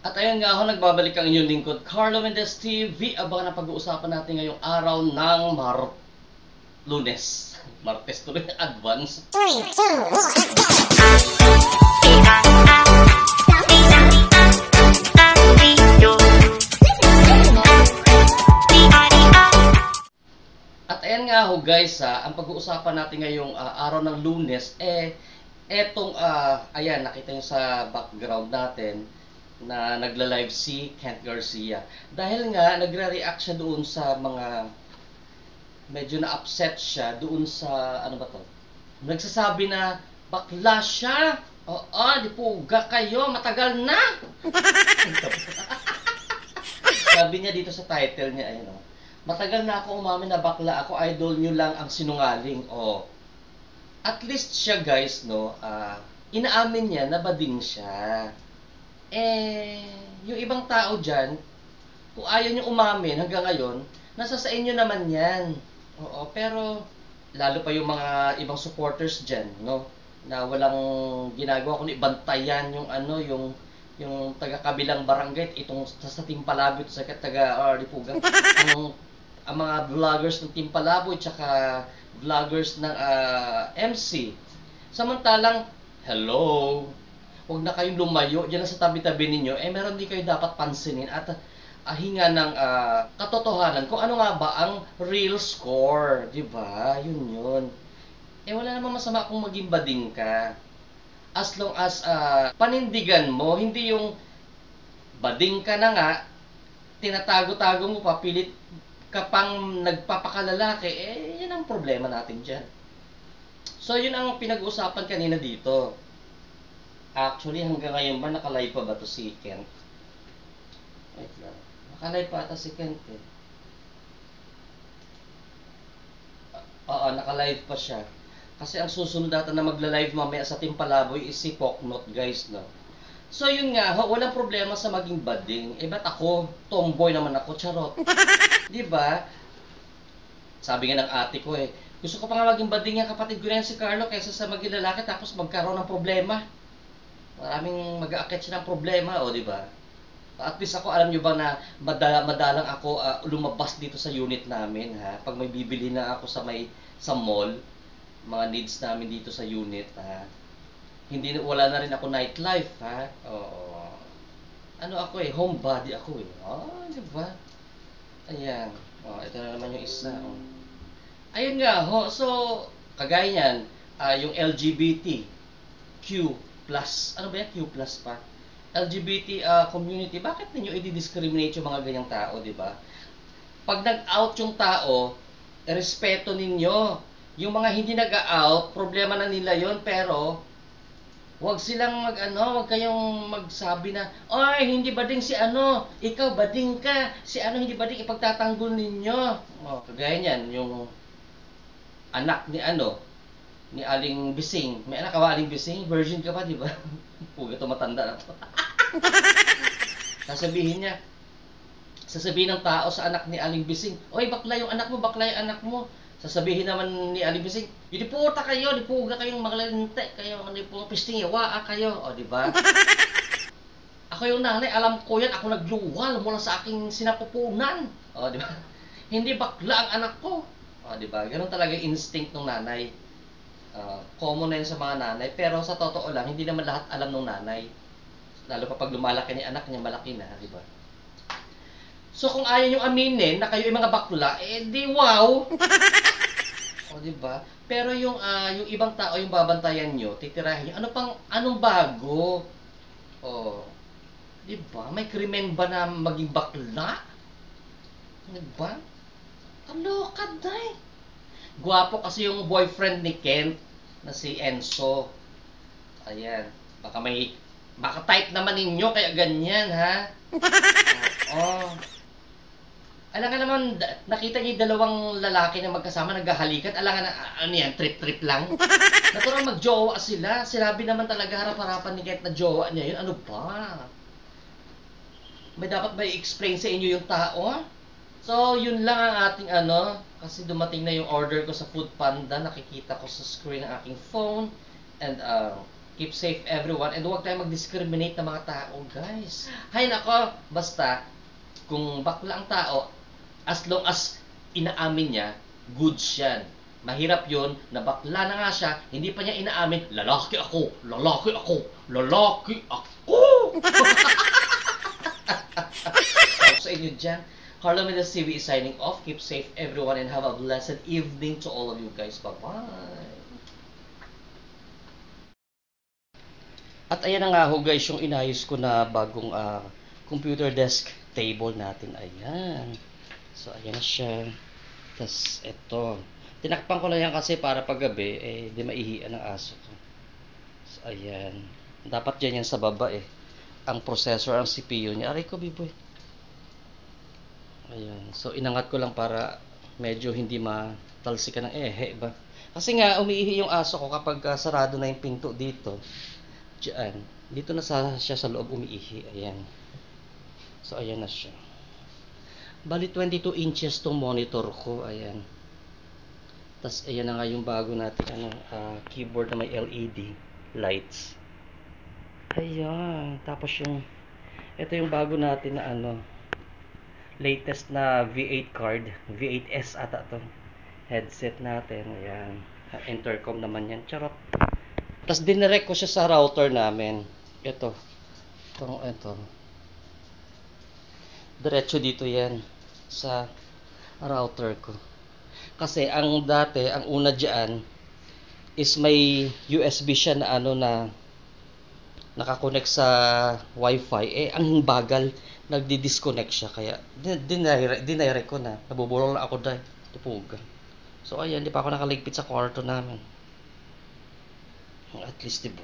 At ayun nga ako, nagbabalik ang inyong lingkod, Carlo Mendez TV. Abangan ang pag-uusapan natin ngayong araw ng Lunes. Martes tuloy, advance. 3, 2, 1, let's go! At ayan nga ho guys, ang pag-uusapan natin ngayong araw ng Lunes, ayan, nakita nyo sa background natin na nagla-live si Kent Garcia. Dahil nga, nagre-react siya doon sa mga, medyo na-upset siya doon sa, ano ba to? Nagsasabi na, bakla siya! Oo, di puga kayo, matagal na! Sabi niya dito sa title niya, ayun o. Matagal na ako umamin na bakla ako, idol nyo lang ang sinungaling. Oh. At least siya guys, no, inaamin niya na bading siya. Yung ibang tao dyan, kung ayaw nyo umamin hanggang ngayon, nasa sa inyo naman yan. Oo, pero lalo pa yung mga ibang supporters dyan, no, na walang ginagawa kundi bantayan yung yung taga-kabilang barangay, itong sa Timpalaboy, sa taga-Lipugan, ang mga vloggers ng Timpalaboy, tsaka vloggers ng MC. Samantalang, hello, huwag na kayong lumayo dyan sa tabi-tabi ninyo, meron din kayo dapat pansinin at hinga ng katotohanan kung ano nga ba ang real score, di ba? Yun. Wala namang masama kung maging bading ka. As long as panindigan mo, hindi yung bading ka na nga, tinatago-tago mo pa, pilit ka pang nagpapakalalaki, yan ang problema natin dyan. So, yun ang pinag-uusapan kanina dito. Actually, hanggang ngayon ba, nakalive pa ba to si Kent? Wait lang. Nakalive pa ata si Kent eh. Oo, nakalive pa siya. Kasi ang susunod natin na magla-live mamaya sa Timpalaboy is si Poknot, guys, no? So, yun nga, walang problema sa maging bading. Ba't ako? Tomboy naman ako, charot. Diba? Sabi nga ng ate ko gusto ko pa nga maging bading yung kapatid ko na si Carlo kaysa sa maging lalaki tapos magkaroon ng problema. Maraming mag-aakit siya ng problema, diba? At least ako, alam nyo ba na madalang ako lumabas dito sa unit namin, ha? Pag may bibili na ako sa mall, mga needs namin dito sa unit, ha? Wala na rin ako nightlife, ha? Oo. Ano ako homebody ako diba? Ayan. Ito na naman yung isa, Ayun nga, so, kagaya niyan, yung LGBTQ+, ano ba yan? Q+ pa? LGBT community, bakit ninyo i-discriminate yung mga ganyang tao, diba? Pag nag-out yung tao, respeto ninyo. Yung mga hindi nag-out, problema na nila yon, pero wag silang wag kayong magsabi na, "Oy, hindi bading si ikaw bading ka. Si hindi bading, ipagtatanggol ninyo." Kagaya niyan, yung anak ni ni Aling Bising. May anak ka ba, Aling Bising? Virgin ka pa, di ba? Puga to, matanda na to. Sasabihin ng tao sa anak ni Aling Bising, "Oy, bakla yung anak mo, bakla yung anak mo." Sasabihin naman ni Aling Bising, "Di puta kayo, di puga kayong magalante, kayo, di po pisting yawa kayo." O, di ba? Ako yung nanay, alam ko yan, ako nagluwal mula sa aking sinapupunan. O, di ba? Hindi bakla ang anak ko. O, di ba? Ganun talaga yung instinct ng nanay. Common na yun sa mga nanay, pero sa totoo lang, hindi naman lahat alam ng nanay. Lalo pa pag lumalaki ni anak niya, malaki na, di ba? So, kung ayaw nyo aminin na kayo ay mga bakla, di wow! O, diba? Pero yung ibang tao, yung babantayan nyo, titirahin nyo, anong bago? O, diba? May krimen ba na maging bakla? Diba? Kaloka, day! Gwapo kasi yung boyfriend ni Kent, na si Enzo. Ayan. Baka type naman ninyo, kaya ganyan, ha? Oo. Alam nga naman, nakita niyo yung dalawang lalaki na magkasama, naghahalikan. Alam nga na, yan, trip-trip lang. Naturang mag-jowa sila. Sinabi naman talaga harap-harapan ni Kent na jowa niya yun. Ano ba? May dapat ba i-explain sa inyo yung tao? So, yun lang ang ating kasi dumating na yung order ko sa Food Panda. Nakikita ko sa screen ng aking phone. And, Keep safe everyone, and huwag tayo mag-discriminate ng mga tao, guys. Hay nako, basta kung bakla ang tao, as long as inaamin niya, good yan. Mahirap yun, na bakla na nga siya, hindi pa niya inaamin, lalaki ako, lalaki ako, lalaki ako. Sa inyo dyan, Carlo Mendes TV is signing off. Keep safe everyone and have a blessed evening to all of you guys. Bye-bye. At ayan na nga ho guys, yung inayos ko na bagong computer desk table natin. Ayan. So ayan na siya. Tapos ito. Tinakpan ko lang yan kasi para paggabi, di maihian ng aso ko. So ayan. Dapat dyan yan sa baba ang processor, ang CPU niya. Aray ko, biboy. Ayan. So inangat ko lang para medyo hindi matalsikan ng ba? Kasi nga, umiihi yung aso ko kapag sarado na yung pinto dito. Diyan. Dito na siya sa loob umiihi. Ayan. So, ayan na siya. Bali, 22 inches tong monitor ko. Ayan. Tapos, ayan na nga yung bago natin keyboard na may LED lights. Ayan. Tapos ito yung bago natin na latest na V8 card. V8S ata to. Headset natin. Ayan. Intercom naman yan. Charot. Tapos dinirect ko siya sa router namin. Ito. Diretso dito yan sa router ko. Kasi ang dati, ang una dyan is may USB siya na na nakakonect sa Wi-Fi. Ang bagal, nagdi-disconnect siya. Kaya dinirect ko na. Nabubulol na ako dahil. Tupugan. So ayan, di pa ako nakaligpit sa kwarto namin. At least, diba?